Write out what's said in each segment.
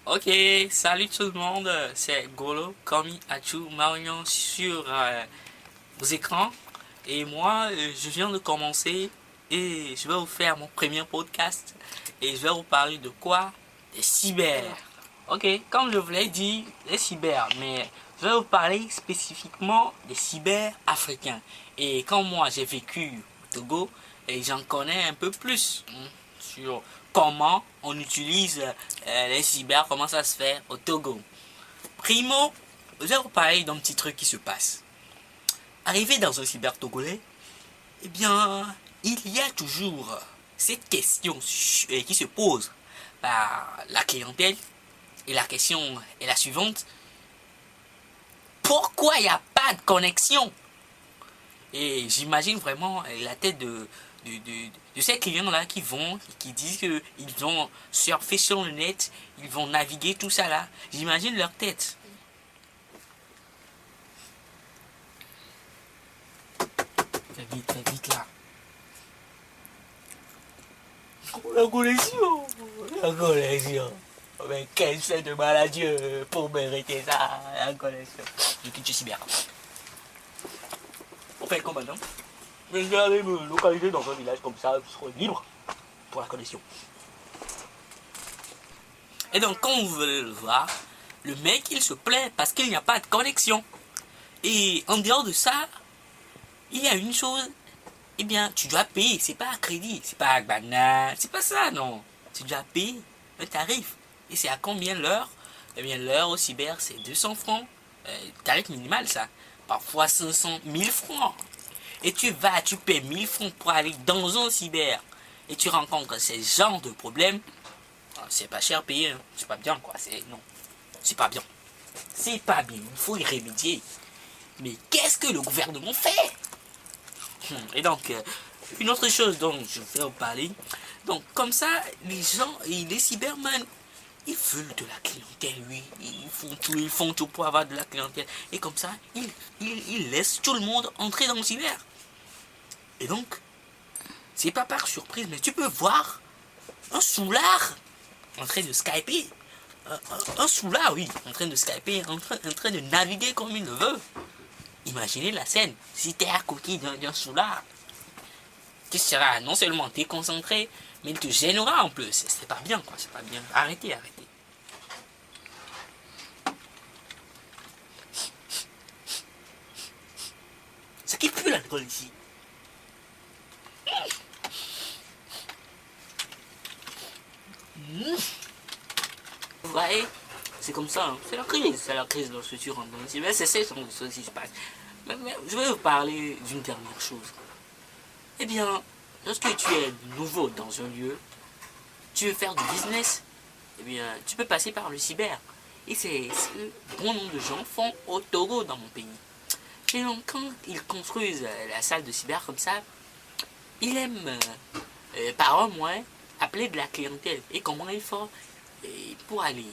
Ok, salut tout le monde, c'est Golo, Komi Achu Marion sur vos écrans. Et moi, je viens de commencer et je vais vous faire mon premier podcast. Et je vais vous parler de quoi? Des cyber. Ok, comme je vous l'ai dit, les cyber, mais je vais vous parler spécifiquement des cyber africains. Et quand moi j'ai vécu au Togo, et j'en connais un peu plus sur comment on utilise les cyber, comment ça se fait au Togo. Primo, je vais vous parler d'un petit truc qui se passe. Arrivé dans un cyber togolais, eh bien, il y a toujours cette question qui se pose par la clientèle. Et la question est la suivante. Pourquoi il n'y a pas de connexion? Et j'imagine vraiment la tête de ces clients-là qui vont, qui disent qu'ils vont surfer sur le net, ils vont naviguer tout ça là. J'imagine leur tête. Fais vite là. La connexion, la connexion. Mais quel c'est de maladie pour mériter ça, la connexion. Je quitte cyber. On fait comment maintenant? Je vais aller me localiser dans un village comme ça, je serai libre pour la connexion. Et donc, comme vous venez le voir, le mec il se plaint parce qu'il n'y a pas de connexion. Et en dehors de ça, il y a une chose, eh bien, tu dois payer, c'est pas à crédit, c'est pas à banane, c'est pas ça, non. Tu dois payer un tarif. Et c'est à combien l'heure? Eh bien, l'heure au cyber, c'est 200 francs. Tarif minimal, ça. Parfois 500, 1000 francs. Et tu paies 1000 francs pour aller dans un cyber. Et tu rencontres ces genres de problèmes. C'est pas cher payé, hein. C'est pas bien, quoi. Non, c'est pas bien. C'est pas bien, il faut y remédier. Mais qu'est-ce que le gouvernement fait? Et donc, une autre chose dont je vais vous parler. Donc, comme ça, les gens, les cybermen, ils veulent de la clientèle, oui. Ils font tout pour avoir de la clientèle. Et comme ça, ils laissent tout le monde entrer dans le cyber. Et donc, c'est pas par surprise, mais tu peux voir un soulard en train de skyper. Un soulard, oui, en train de skyper, en train de naviguer comme il le veut. Imaginez la scène. Si t'es à côté d'un soulard, tu seras non seulement déconcentré, mais il te gênera en plus. C'est pas bien, quoi. C'est pas bien. Arrêtez, arrêtez. Ça qui pue l'alcool ici. Vous voyez, c'est comme ça. Hein. C'est la crise lorsque tu rentres dans le cyber. C'est ça qui se passe. Mais je vais vous parler d'une dernière chose. Eh bien, lorsque tu es nouveau dans un lieu, tu veux faire du business, eh bien, tu peux passer par le cyber. Et c'est ce que bon nombre de gens font au Togo dans mon pays. Et donc, quand ils construisent la salle de cyber comme ça, ils aiment, par un mois, appeler de la clientèle. Et comment ils font? Et pour aller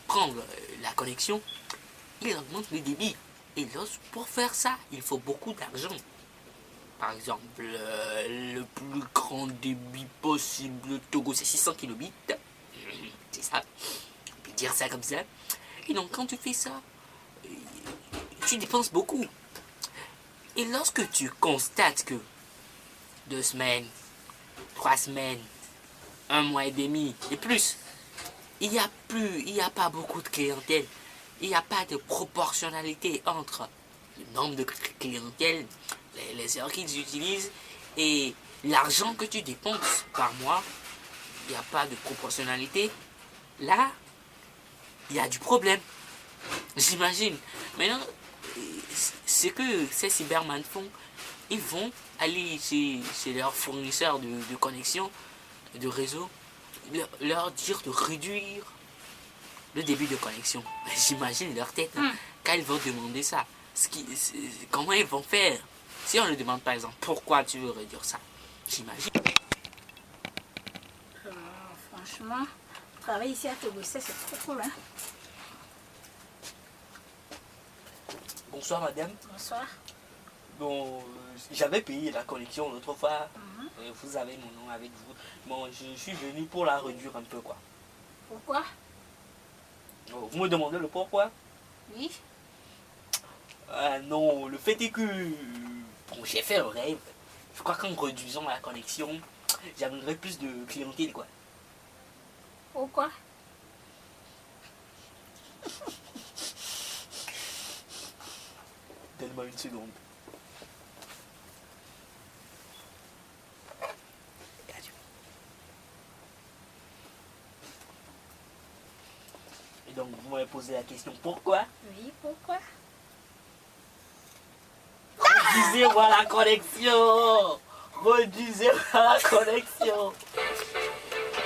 prendre la connexion, ils augmentent le débit. Et pour faire ça, il faut beaucoup d'argent. Par exemple, le plus grand débit possible au Togo, c'est 600 kilobits. C'est ça. On peut dire ça comme ça. Et donc, quand tu fais ça, tu dépenses beaucoup. Et lorsque tu constates que 2 semaines, 3 semaines, un mois et demi et plus, il n'y a pas beaucoup de clientèle. Il n'y a pas de proportionnalité entre le nombre de clientèle, les heures qu'ils utilisent et l'argent que tu dépenses par mois. Il n'y a pas de proportionnalité. Là, il y a du problème. J'imagine. Maintenant, ce que ces cyberman font, ils vont aller chez leurs fournisseurs de connexion, de réseau, leur dire de réduire le débit de connexion. J'imagine leur tête hein, quand ils vont demander ça. Comment ils vont faire si on leur demande par exemple pourquoi tu veux réduire ça? J'imagine. Franchement, travailler ici à Togo, c'est trop loin. Bonsoir madame. Bonsoir. Bon, j'avais payé la connexion l'autre fois. Vous avez mon nom avec vous. Bon, je suis venu pour la réduire un peu quoi. Pourquoi? Vous me demandez le pourquoi? Oui. Ah non, le fait est que... Bon, j'ai fait un rêve. Je crois qu'en réduisant la connexion, j'amènerai plus de clientèle, quoi. Pourquoi? Donne-moi une seconde. Et donc, vous m'avez posé la question pourquoi? Oui, pourquoi? Réduisez-moi la connexion! Réduisez-moi la connexion!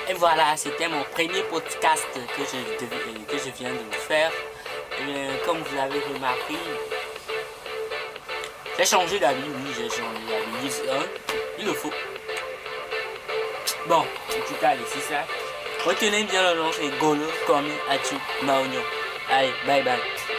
Et voilà, c'était mon premier podcast que je viens de vous faire. Et bien, comme vous l'avez remarqué, j'ai changé d'avis, oui, j'ai changé d'avis. Il le faut. Bon, en tout cas, allez, c'est ça. Retenez bien le nom, c'est Golo Komi Achu Maonyo. Allez, bye bye.